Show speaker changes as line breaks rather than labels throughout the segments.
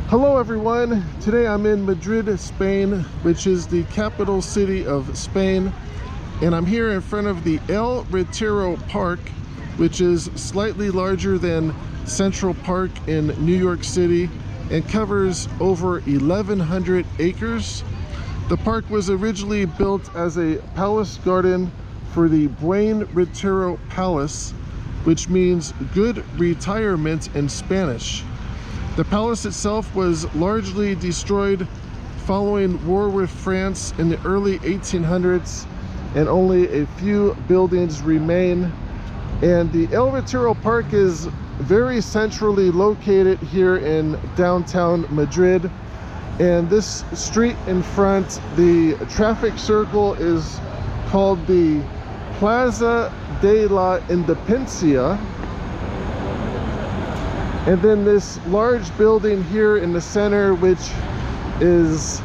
Hello everyone, today I'm in Madrid, Spain, which is the capital city of Spain, and I'm here in front of the El Retiro Park, which is slightly larger than Central Park in New York City and covers over 1,100 acres. The park was originally built as a palace garden for the Buen Retiro Palace, which means good retirement in Spanish. The palace itself was largely destroyed following war with France in the early 1800s, and only a few buildings remain. And the El Retiro Park is very centrally located here in downtown Madrid. And this street in front, the traffic circle, is called the Plaza de la Independencia. And then this large building here in the center, which is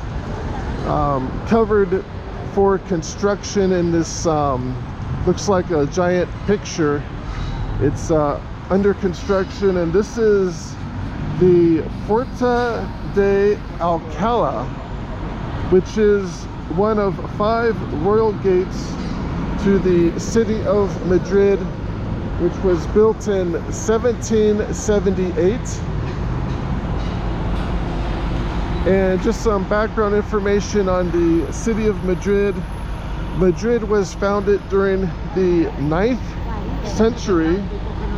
covered for construction in this, looks like a giant picture. It's under construction, and this is the Puerta de Alcalá, which is one of 5 royal gates to the city of Madrid, which was built in 1778. And just some background information on the city of Madrid. Madrid was founded during the 9th century,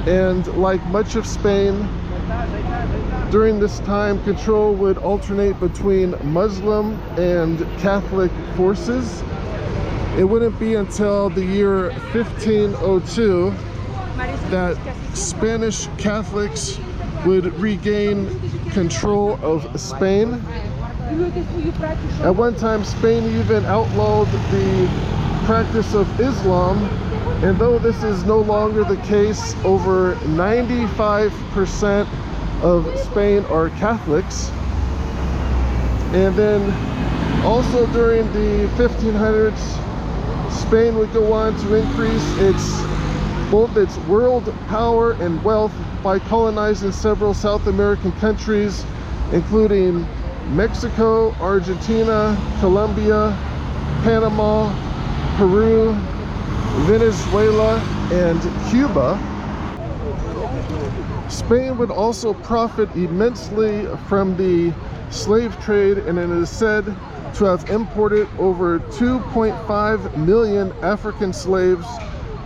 and like much of Spain, during this time control would alternate between Muslim and Catholic forces. It wouldn't be until the year 1502 that Spanish Catholics would regain control of Spain. At one time, Spain even outlawed the practice of Islam, and though this is no longer the case, over 95% of Spain are Catholics. And then also during the 1500s, Spain would go on to increase both its world power and wealth by colonizing several South American countries, including Mexico, Argentina, Colombia, Panama, Peru, Venezuela, and Cuba. Spain would also profit immensely from the slave trade, and it is said to have imported over 2.5 million African slaves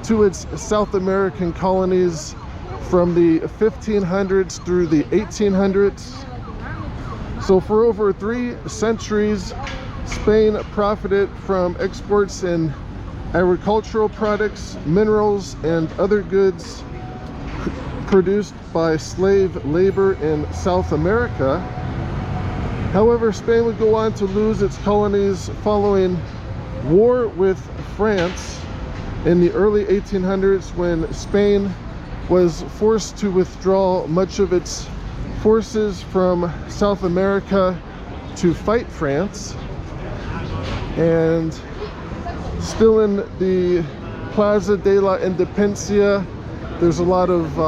to its South American colonies from the 1500s through the 1800s. So for over 3 centuries, Spain profited from exports in agricultural products, minerals, and other goods produced by slave labor in South America. However, Spain would go on to lose its colonies following war with France in the early 1800s, when Spain was forced to withdraw much of its forces from South America to fight France. And still in the Plaza de la Independencia, there's a lot of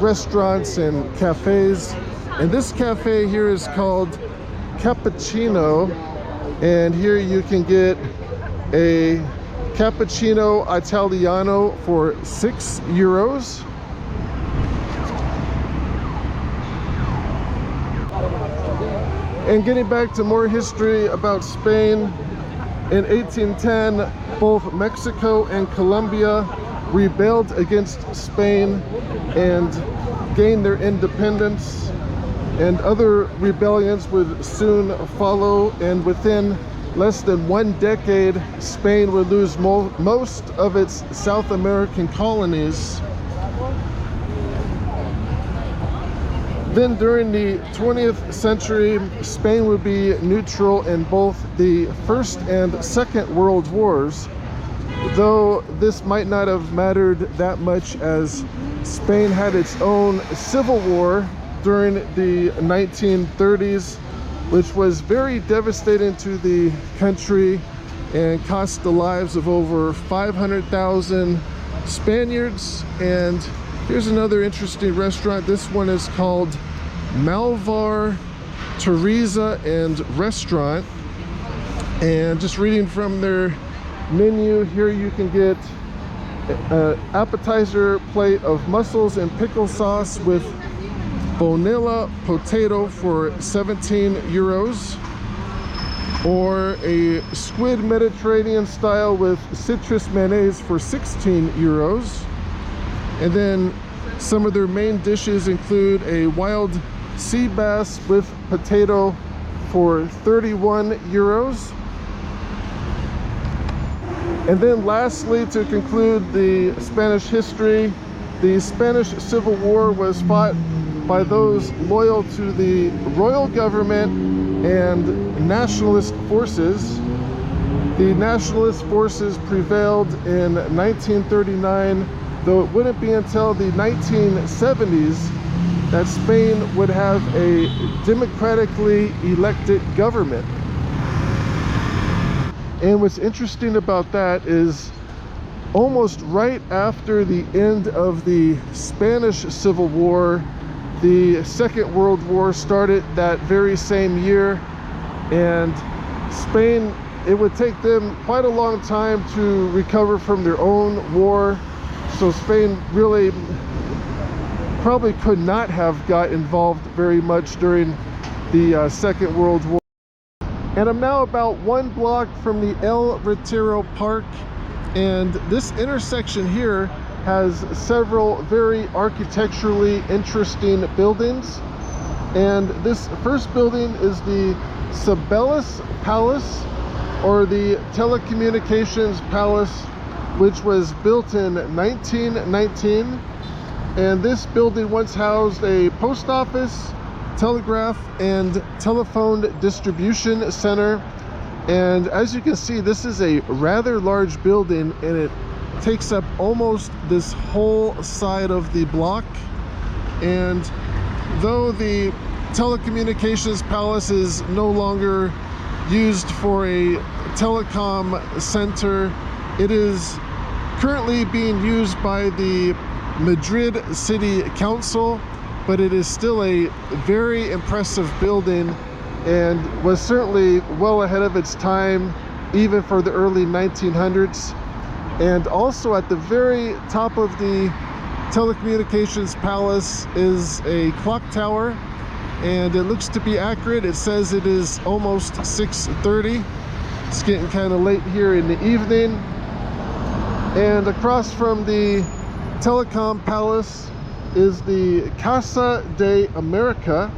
restaurants and cafes. And this cafe here is called Cappuccino, and here you can get a Cappuccino Italiano for €6. And getting back to more history about Spain, in 1810, both Mexico and Colombia rebelled against Spain and gained their independence, and other rebellions would soon follow, and within less than 1 decade, Spain would lose most of its South American colonies. Then during the 20th century, Spain would be neutral in both the First and Second World Wars, though this might not have mattered that much, as Spain had its own civil war during the 1930s, which was very devastating to the country and cost the lives of over 500,000 Spaniards. And here's another interesting restaurant. This one is called Malvar Teresa and Restaurant. And just reading from their menu here, you can get an appetizer plate of mussels and pickle sauce with bonilla potato for 17 euros, or a squid Mediterranean style with citrus mayonnaise for 16 euros. And then some of their main dishes include a wild sea bass with potato for 31 euros. And then lastly, to conclude the Spanish history, the Spanish Civil War was fought by those loyal to the royal government and nationalist forces. The nationalist forces prevailed in 1939, though it wouldn't be until the 1970s that Spain would have a democratically elected government. And what's interesting about that is almost right after the end of the Spanish Civil War, the Second World War started that very same year, and Spain, it would take them quite a long time to recover from their own war. So Spain really probably could not have got involved very much during the Second World War. And I'm now about 1 block from the El Retiro Park, and this intersection here has several very architecturally interesting buildings. And this first building is the Cibeles Palace, or the Telecommunications Palace, which was built in 1919. And this building once housed a post office, telegraph and telephone distribution center. And as you can see, this is a rather large building, and it takes up almost this whole side of the block. And though the Telecommunications Palace is no longer used for a telecom center, it is currently being used by the Madrid City Council, but it is still a very impressive building and was certainly well ahead of its time, even for the early 1900s. And also at the very top of the Telecommunications Palace is a clock tower, and it looks to be accurate. It says it is almost 6:30. It's getting kind of late here in the evening. And across from the Telecom Palace is the Casa de America,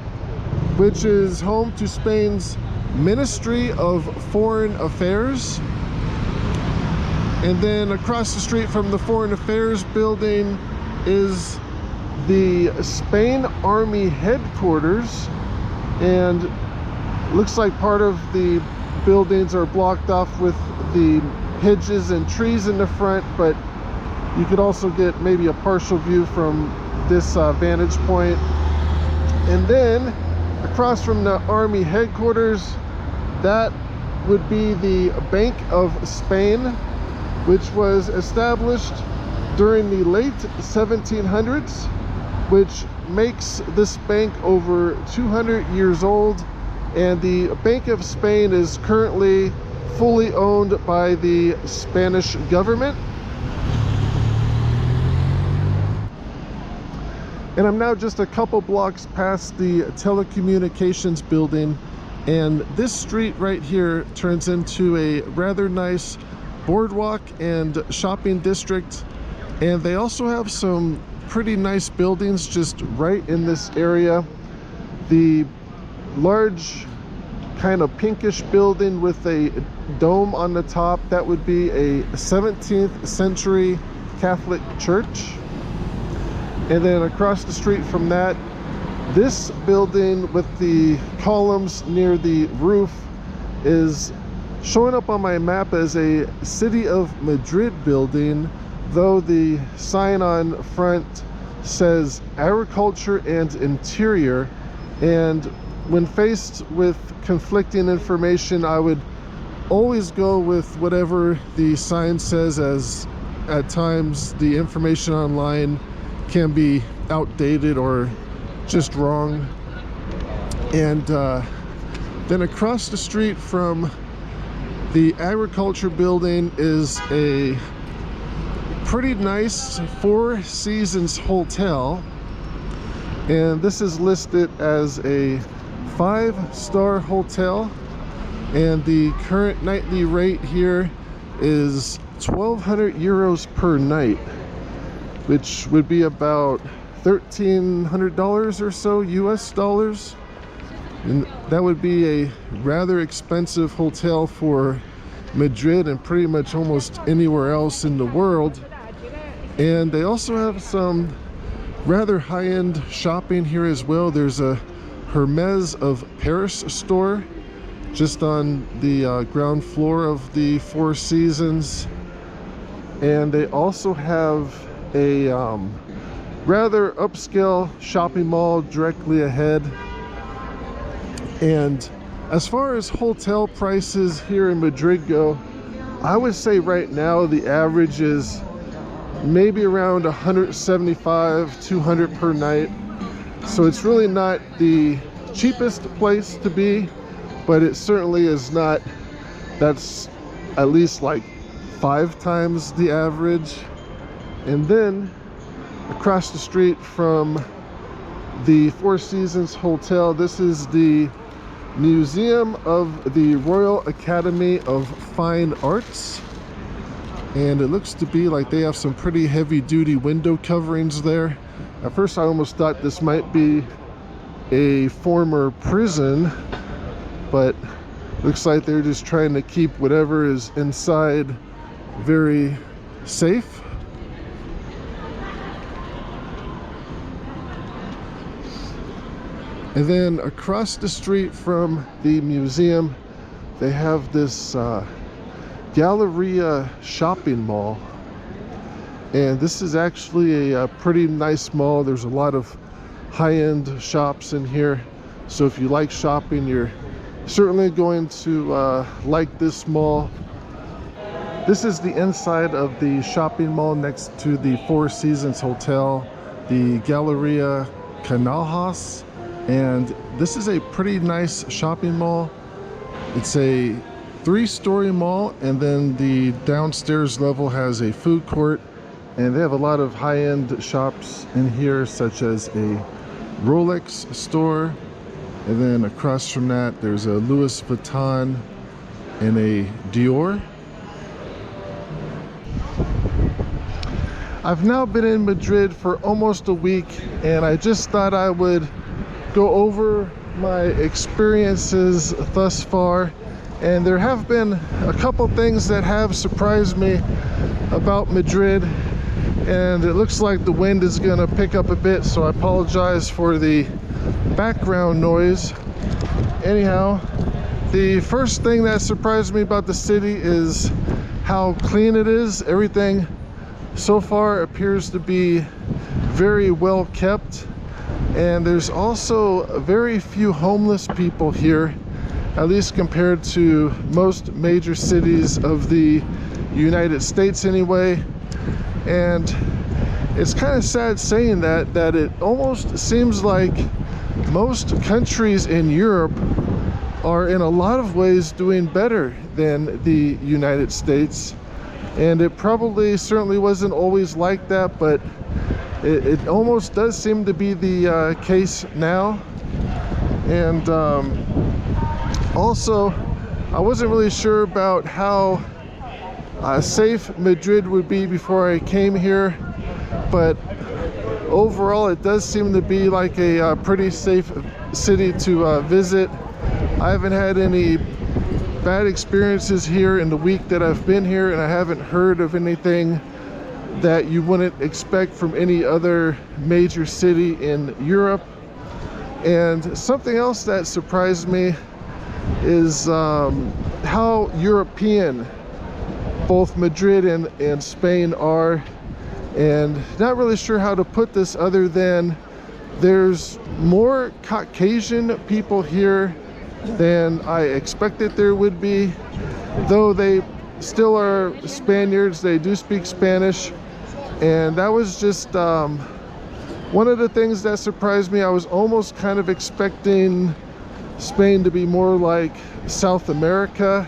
which is home to Spain's Ministry of Foreign Affairs. And then across the street from the Foreign Affairs building is the Spain Army headquarters, and looks like part of the buildings are blocked off with the hedges and trees in the front, but you could also get maybe a partial view from this vantage point. And then across from the Army headquarters, that would be the Bank of Spain, which was established during the late 1700s, which makes this bank over 200 years old. And the Bank of Spain is currently fully owned by the Spanish government. And I'm now just a couple blocks past the telecommunications building, and this street right here turns into a rather nice boardwalk and shopping district. And they also have some pretty nice buildings just right in this area. The large kind of pinkish building with a dome on the top, that would be a 17th century Catholic church. And then across the street from that, this building with the columns near the roof is showing up on my map as a City of Madrid building, though the sign on front says Agriculture and Interior. And when faced with conflicting information, I would always go with whatever the sign says, as at times the information online can be outdated or just wrong. And then across the street from the agriculture building is a pretty nice Four Seasons hotel, and this is listed as a 5-star hotel, and the current nightly rate here is 1,200 euros per night, which would be about $1,300 or so US dollars. And that would be a rather expensive hotel for Madrid and pretty much almost anywhere else in the world. And they also have some rather high-end shopping here as well. There's a Hermes of Paris store just on the ground floor of the Four Seasons. And they also have a rather upscale shopping mall directly ahead. And as far as hotel prices here in Madrid go, I would say right now the average is maybe around 175, 200 per night. So it's really not the cheapest place to be, but it certainly is not, that's at least like 5 times the average. And then across the street from the Four Seasons Hotel, this is the Museum of the Royal Academy of Fine Arts, and it looks to be like they have some pretty heavy-duty window coverings there. At first I almost thought this might be a former prison, but looks like they're just trying to keep whatever is inside very safe. And then across the street from the museum, they have this Galleria shopping mall. And this is actually a pretty nice mall. There's a lot of high-end shops in here. So if you like shopping, you're certainly going to like this mall. This is the inside of the shopping mall next to the Four Seasons Hotel, the Galleria Canalhas. And this is a pretty nice shopping mall. It's a 3-story mall, and then the downstairs level has a food court, and they have a lot of high-end shops in here, such as a Rolex store, and then across from that there's a Louis Vuitton and a Dior. I've now been in Madrid for almost a week, and I just thought I would go over my experiences thus far. And there have been a couple things that have surprised me about Madrid, and it looks like the wind is going to pick up a bit, so I apologize for the background noise. Anyhow, the first thing that surprised me about the city is how clean it is. Everything so far appears to be very well kept. And there's also very few homeless people here, at least compared to most major cities of the United States anyway. And it's kind of sad saying that it almost seems like most countries in Europe are in a lot of ways doing better than the United States. And it probably certainly wasn't always like that, but it almost does seem to be the case now. And also, I wasn't really sure about how safe Madrid would be before I came here, but overall it does seem to be like a pretty safe city to visit. I haven't had any bad experiences here in the week that I've been here, and I haven't heard of anything that you wouldn't expect from any other major city in Europe. And something else that surprised me is how European both Madrid and Spain are. And not really sure how to put this other than there's more Caucasian people here than I expected there would be, though they still are Spaniards. They do speak Spanish, and that was just one of the things that surprised me. I was almost kind of expecting Spain to be more like South America.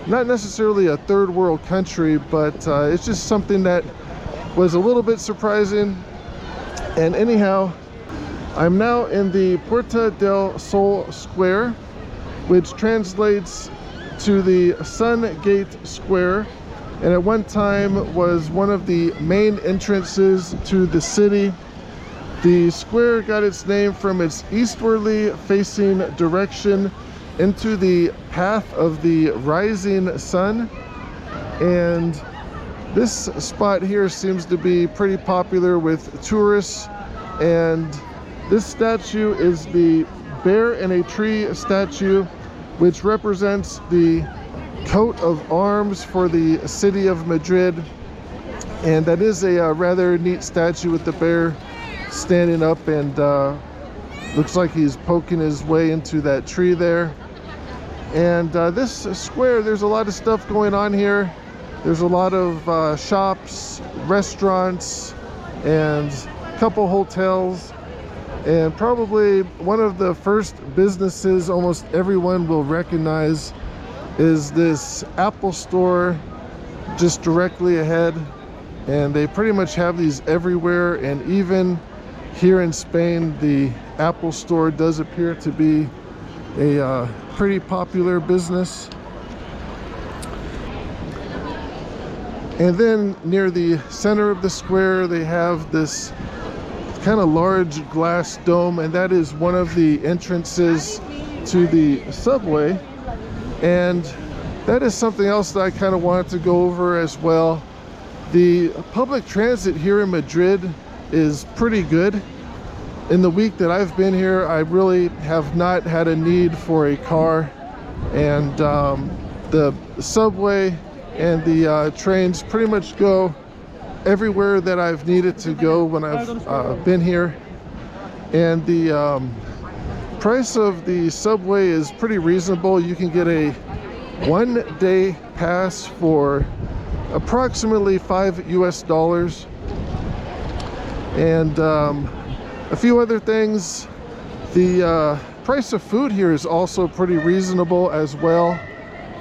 Not necessarily a third world country, but it's just something that was a little bit surprising. And anyhow, I'm now in the Puerta del Sol Square, which translates to the Sun Gate Square, and at one time was one of the main entrances to the city. The square got its name from its eastwardly facing direction into the path of the rising sun, and this spot here seems to be pretty popular with tourists. And this statue is the Bear in a Tree statue, which represents the coat of arms for the city of Madrid. And that is a rather neat statue with the bear standing up, and looks like he's poking his way into that tree there. And this square, there's a lot of stuff going on here. There's a lot of shops, restaurants, and a couple hotels. And probably one of the first businesses almost everyone will recognize is this Apple store just directly ahead. And they pretty much have these everywhere, and even here in Spain, the Apple store does appear to be a pretty popular business. And then near the center of the square, they have this kind of large glass dome, and that is one of the entrances to the subway. And that is something else that I kind of wanted to go over as well. The public transit here in Madrid is pretty good. In the week that I've been here, I really have not had a need for a car, and the subway and the trains pretty much go everywhere that I've needed to go when I've been here. And the price of the subway is pretty reasonable. You can get a one-day pass for approximately $5 US. And a few other things. The price of food here is also pretty reasonable as well.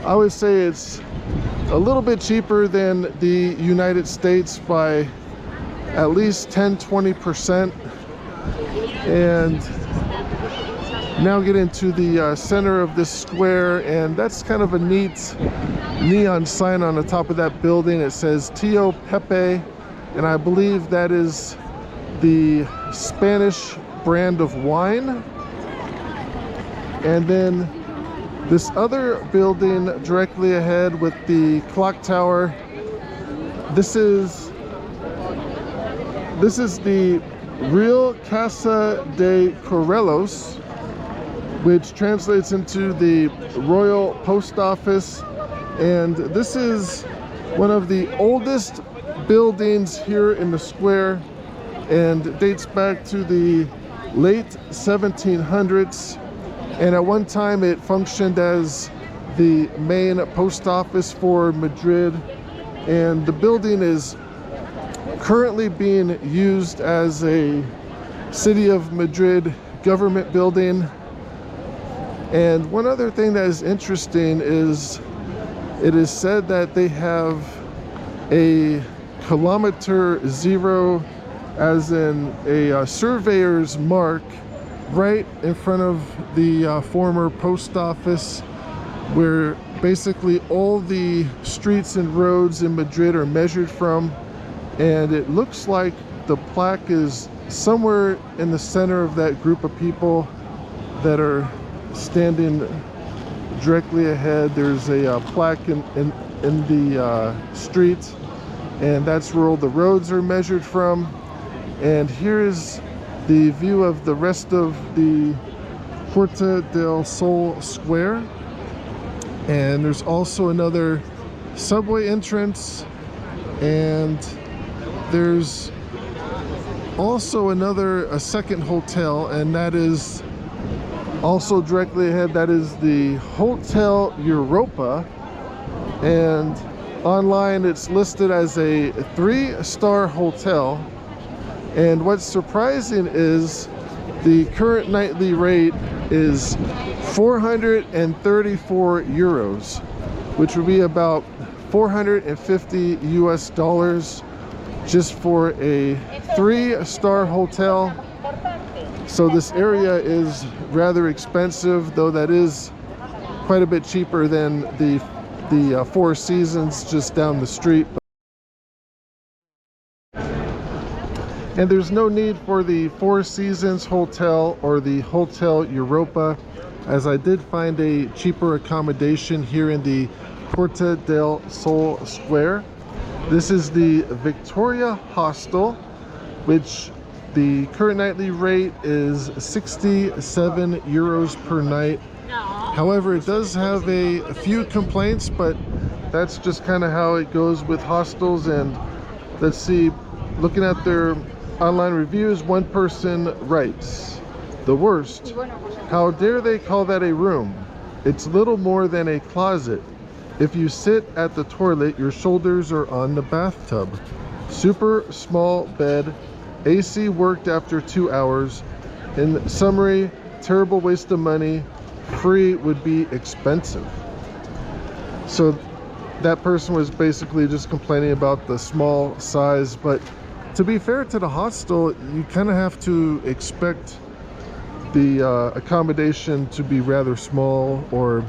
I would say it's a little bit cheaper than the United States by at least 10-20%. And now get into the center of this square, and that's kind of a neat neon sign on the top of that building. It says Tío Pepe, and I believe that is the Spanish brand of wine. And then this other building directly ahead with the clock tower, this is the Real Casa de Correos, which translates into the Royal Post Office. And this is one of the oldest buildings here in the square, and dates back to the late 1700s. And at one time it functioned as the main post office for Madrid. And the building is currently being used as a City of Madrid government building. And one other thing that is interesting is it is said that they have a kilometer zero, as in a surveyor's mark, right in front of the former post office, where basically all the streets and roads in Madrid are measured from. And it looks like the plaque is somewhere in the center of that group of people that are standing directly ahead. There's a plaque in the street, and that's where all the roads are measured from. And here's the view of the rest of the Puerta del Sol Square. And there's also another subway entrance, and there's also a second hotel, and that is also directly ahead. That is the Hotel Europa, and online it's listed as a 3-star hotel. And what's surprising is the current nightly rate is 434 euros, which would be about 450 US dollars just for a 3-star hotel. So this area is rather expensive, though that is quite a bit cheaper than the Four Seasons just down the street. And there's no need for the Four Seasons Hotel or the Hotel Europa, as I did find a cheaper accommodation here in the Puerta del Sol Square. This is the Victoria Hostel, which the current nightly rate is 67 euros per night. However, it does have a few complaints, but that's just kind of how it goes with hostels. And let's see, looking at their online reviews, one person writes, "The worst. How dare they call that a room? It's little more than a closet. If you sit at the toilet, your shoulders are on the bathtub. Super small bed. AC worked after 2 hours. In summary, terrible waste of money. Free would be expensive." So that person was basically just complaining about the small size, but to be fair to the hostel, you kind of have to expect the accommodation to be rather small, or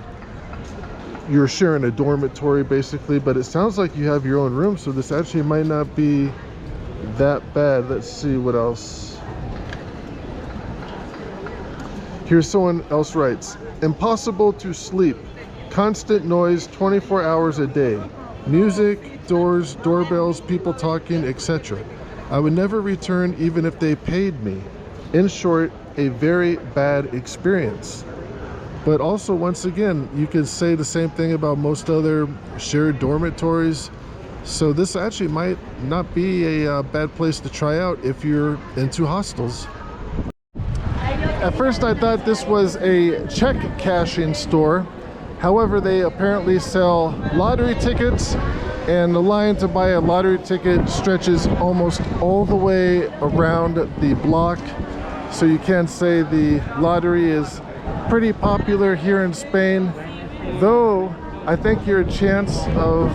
you're sharing a dormitory basically. But it sounds like you have your own room, so this actually might not be that bad. Let's see what else. Here's someone else writes, "Impossible to sleep. Constant noise 24 hours a day. Music, doors, doorbells, people talking, etc. I would never return even if they paid me. In short, a very bad experience." But also, once again, you could say the same thing about most other shared dormitories. So this actually might not be a bad place to try out if you're into hostels. At first I thought this was a check cashing store. However, they apparently sell lottery tickets, and the line to buy a lottery ticket stretches almost all the way around the block. So you can say the lottery is pretty popular here in Spain, though I think your chance of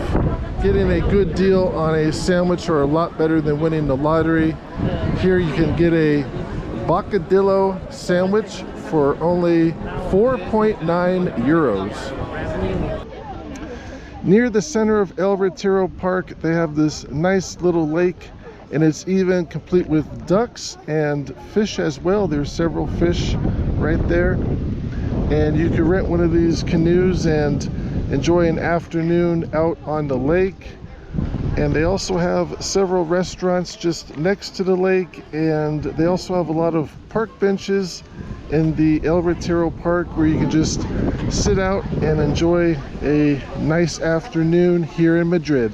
getting a good deal on a sandwich are a lot better than winning the lottery. Here you can get a bocadillo sandwich for only 4.9 euros. Near the center of El Retiro Park, they have this nice little lake, and it's even complete with ducks and fish as well. There's several fish right there, and you can rent one of these canoes and enjoy an afternoon out on the lake. And they also have several restaurants just next to the lake, and they also have a lot of park benches in the El Retiro Park where you can just sit out and enjoy a nice afternoon here in Madrid.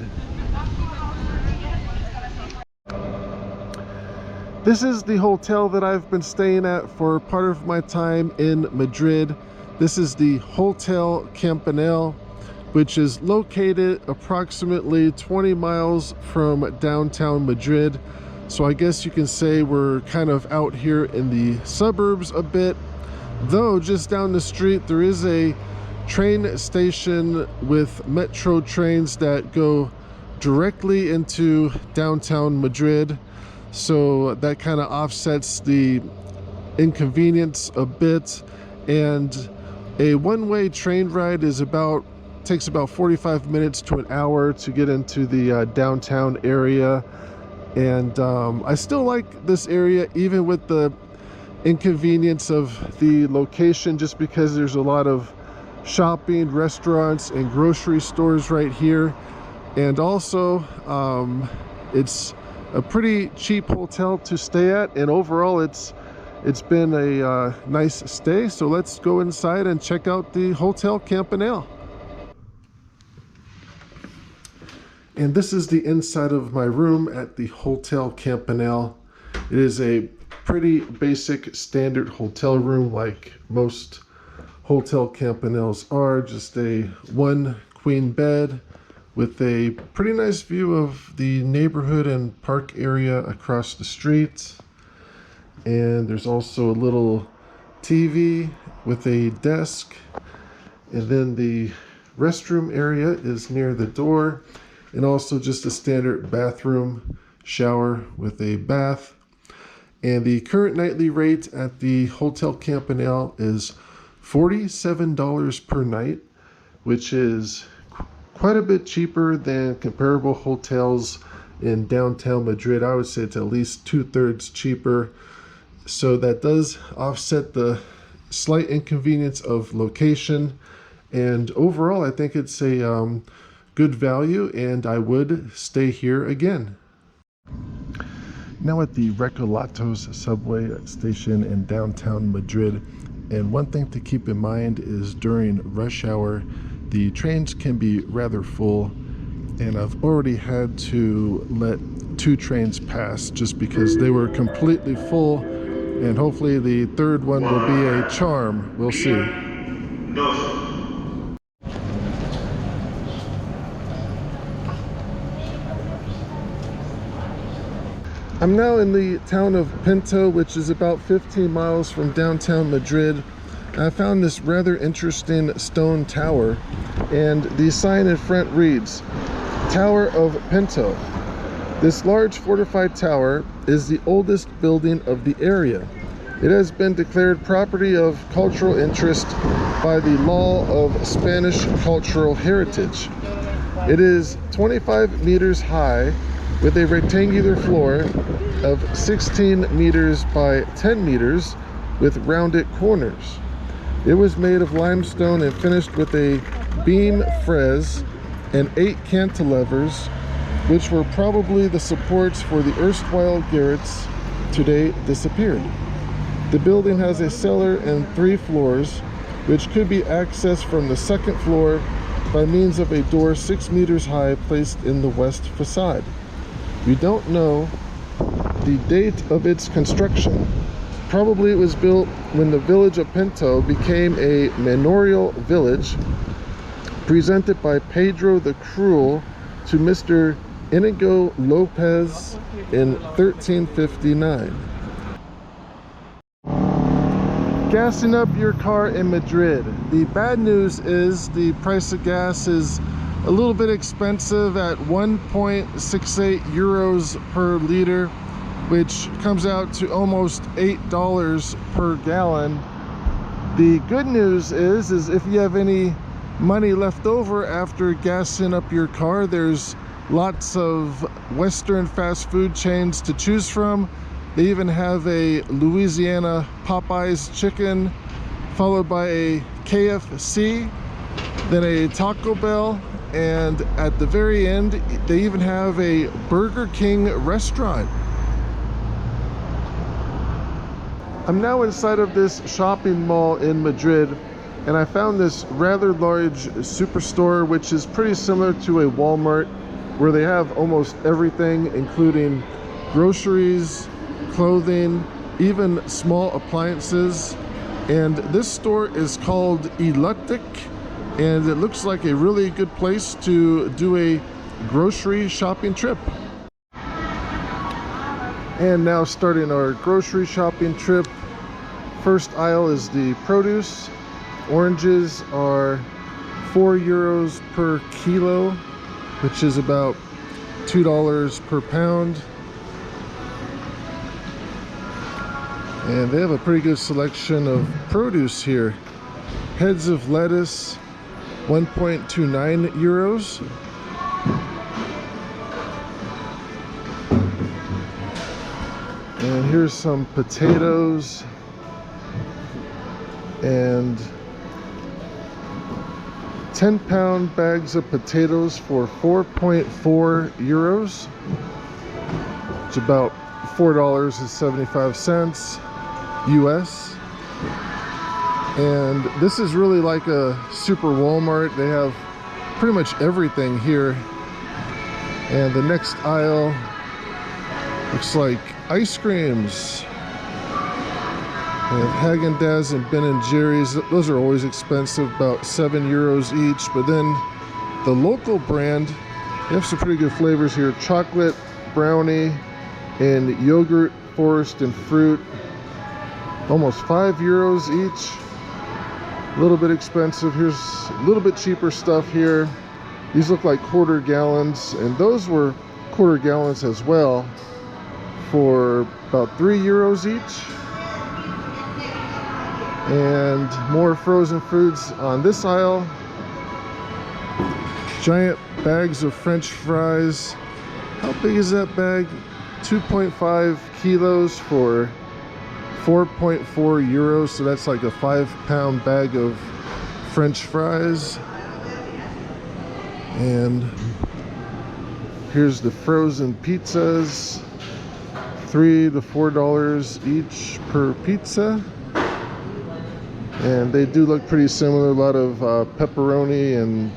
This is the hotel that I've been staying at for part of my time in Madrid. This is the Hotel Campanile, which is located approximately 20 miles from downtown Madrid. So I guess you can say we're kind of out here in the suburbs a bit, though just down the street there is a train station with metro trains that go directly into downtown Madrid. So that kind of offsets the inconvenience a bit. And a one-way train ride takes about 45 minutes to an hour to get into the downtown area. And I still like this area even with the inconvenience of the location, just because there's a lot of shopping, restaurants, and grocery stores right here. And also it's a pretty cheap hotel to stay at, and overall it's been a nice stay. So let's go inside and check out the Hotel Campanile. And this is the inside of my room at the Hotel Campanile. It is a pretty basic standard hotel room like most Hotel Campaniles are. Just a one queen bed with a pretty nice view of the neighborhood and park area across the street. And there's also a little TV with a desk, and then the restroom area is near the door, and also just a standard bathroom shower with a bath. And the current nightly rate at the Hotel Campanile is $47 per night, which is quite a bit cheaper than comparable hotels in downtown Madrid. I would say it's at least 2/3 cheaper. So that does offset the slight inconvenience of location. And overall, I think it's a good value, and I would stay here again. Now at the Recolatos subway station in downtown Madrid. And one thing to keep in mind is during rush hour, the trains can be rather full, and I've already had to let 2 trains pass just because they were completely full, and hopefully the third one will be a charm. We'll see. I'm now in the town of Pinto, which is about 15 miles from downtown Madrid. I found this rather interesting stone tower, and the sign in front reads, Tower of Pinto. This large fortified tower is the oldest building of the area. It has been declared property of cultural interest by the Law of Spanish Cultural Heritage. It is 25 meters high with a rectangular floor of 16 meters by 10 meters with rounded corners. It was made of limestone and finished with a beam frieze and 8 cantilevers, which were probably the supports for the erstwhile garrets, today disappeared. The building has a cellar and 3 floors, which could be accessed from the 2nd floor by means of a door 6 meters high placed in the west facade. We don't know the date of its construction. Probably it was built when the village of Pinto became a manorial village, presented by Pedro the Cruel to Mr. Inigo Lopez in 1359. Gassing up your car in Madrid. The bad news is the price of gas is a little bit expensive at 1.68 euros per liter, which comes out to almost $8 per gallon. The good news is if you have any money left over after gassing up your car, there's lots of Western fast food chains to choose from. They even have a Louisiana Popeyes chicken, followed by a KFC, then a Taco Bell, and at the very end, they even have a Burger King restaurant. I'm now inside of this shopping mall in Madrid, and I found this rather large superstore, which is pretty similar to a Walmart, where they have almost everything, including groceries, clothing, even small appliances. And this store is called Electric, and it looks like a really good place to do a grocery shopping trip. And now starting our grocery shopping trip. First aisle is the produce. Oranges are 4 euros per kilo, which is about $2 per pound. And they have a pretty good selection of produce here. Heads of lettuce, 1.29 euros. And here's some potatoes and 10-pound bags of potatoes for 4.4 euros. It's about $4.75 US. And this is really like a super Walmart. They have pretty much everything here. And the next aisle looks like ice creams. We have Haagen-Dazs and Ben & Jerry's. Those are always expensive, about 7 euros each. But then the local brand, they have some pretty good flavors here. Chocolate, brownie, and yogurt, forest, and fruit. almost 5 euros each. A little bit expensive. Here's a little bit cheaper stuff here. These look like quarter gallons, and those were quarter gallons as well for about 3 euros each. And more frozen foods on this aisle. Giant bags of French fries. How big is that bag? 2.5 kilos for 4.4 euros. So that's like a 5-pound bag of French fries. And here's the frozen pizzas. $3 to $4 each per pizza. And they do look pretty similar. A lot of pepperoni and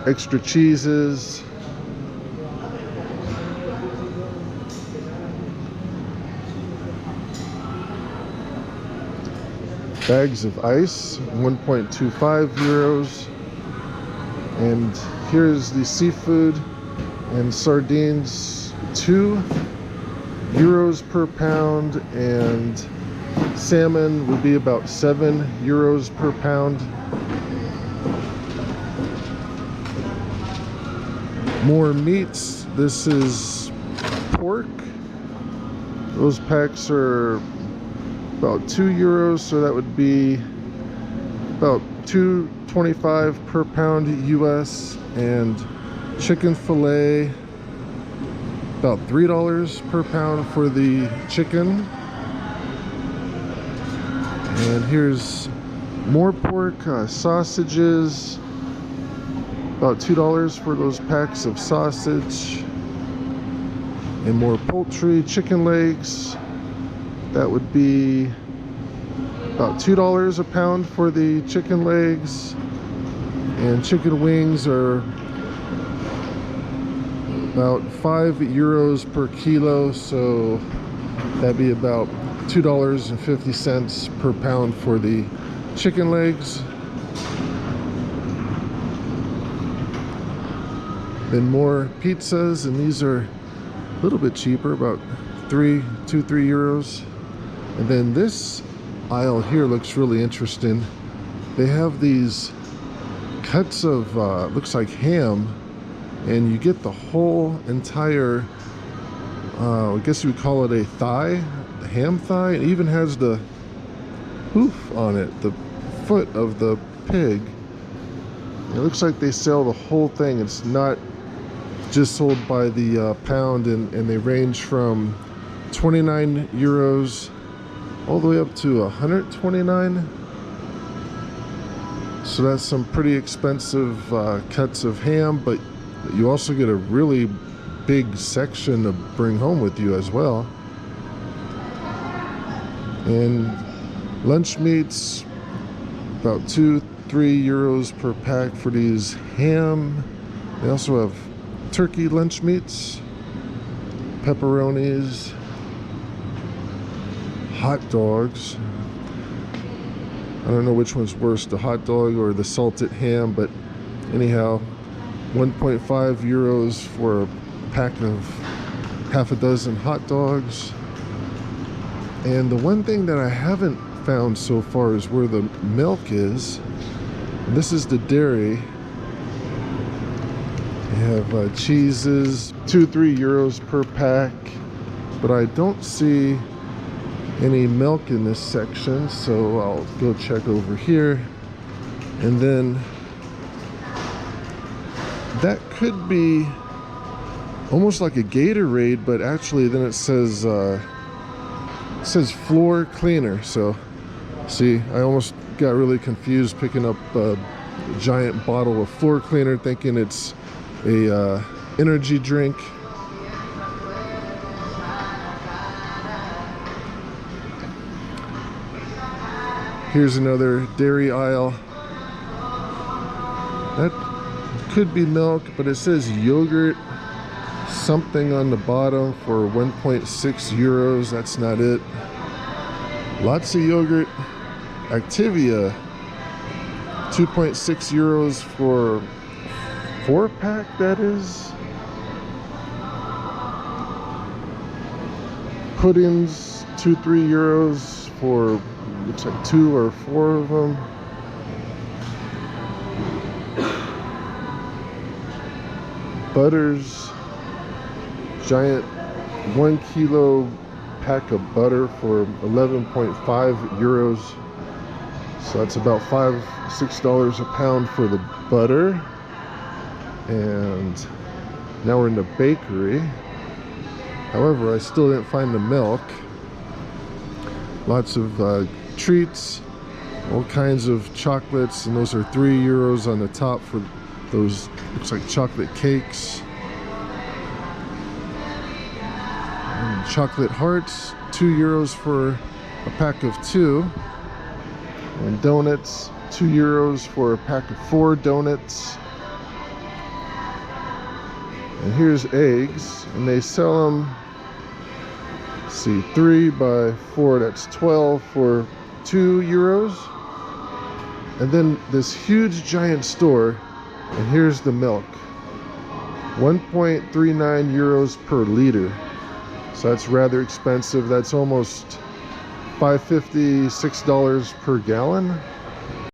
extra cheeses. Bags of ice, 1.25 euros. And here's the seafood and sardines, 2 euros per pound, and salmon would be about 7 euros per pound. More meats. This is pork. Those packs are about 2 euros, so that would be about $2.25 per pound US. And chicken fillet, about $3 per pound for the chicken. And here's more pork, sausages, about $2 for those packs of sausage. And more poultry, chicken legs, that would be about $2 a pound for the chicken legs. And chicken wings are about 5 euros per kilo, so that'd be about $2.50 per pound for the chicken legs. Then more pizzas, and these are a little bit cheaper, about 3 euros. And then this aisle here looks really interesting. They have these cuts of looks like ham, and you get the whole entire I guess you would call it a thigh, the ham thigh. It even has the hoof on it, the foot of the pig. It looks like they sell the whole thing. It's not just sold by the pound, and they range from 29 euros all the way up to 129. So that's some pretty expensive cuts of ham, but you also get a really big section to bring home with you as well. And lunch meats, about 2-3 euros per pack for these ham. They also have turkey lunch meats, pepperonis, hot dogs. I don't know which one's worse, the hot dog or the salted ham, but anyhow, 1.5 euros for a pack of half a dozen hot dogs. And the one thing that I haven't found so far is where the milk is. And this is the dairy. They have cheeses, 2-3 euros per pack, but I don't see any milk in this section, so I'll go check over here. And then that could be almost like a Gatorade, but actually then it says floor cleaner. So see, I almost got really confused picking up a giant bottle of floor cleaner thinking it's a energy drink. Here's another dairy aisle. That could be milk, but it says yogurt something on the bottom for 1.6 euros. That's not it. Lots of yogurt. Activia, 2.6 euros for 4-pack, that is. Puddings, 2-3 euros for Looks like 2 or 4 of them. Butters, giant 1 kilo pack of butter for 11.5 euros. So that's about $5-6 a pound for the butter. And now we're in the bakery. However, I still didn't find the milk. Lots of treats, all kinds of chocolates, and those are 3 euros on the top for those, looks like chocolate cakes. And chocolate hearts, 2 euros for a pack of 2. And donuts, 2 euros for a pack of 4 donuts. And here's eggs, and they sell them, let's see, 3 by 4, that's 12 for 2 euros. And then this huge giant store, and here's the milk, 1.39 euros per liter. So that's rather expensive. That's almost $5.50, $6 per gallon.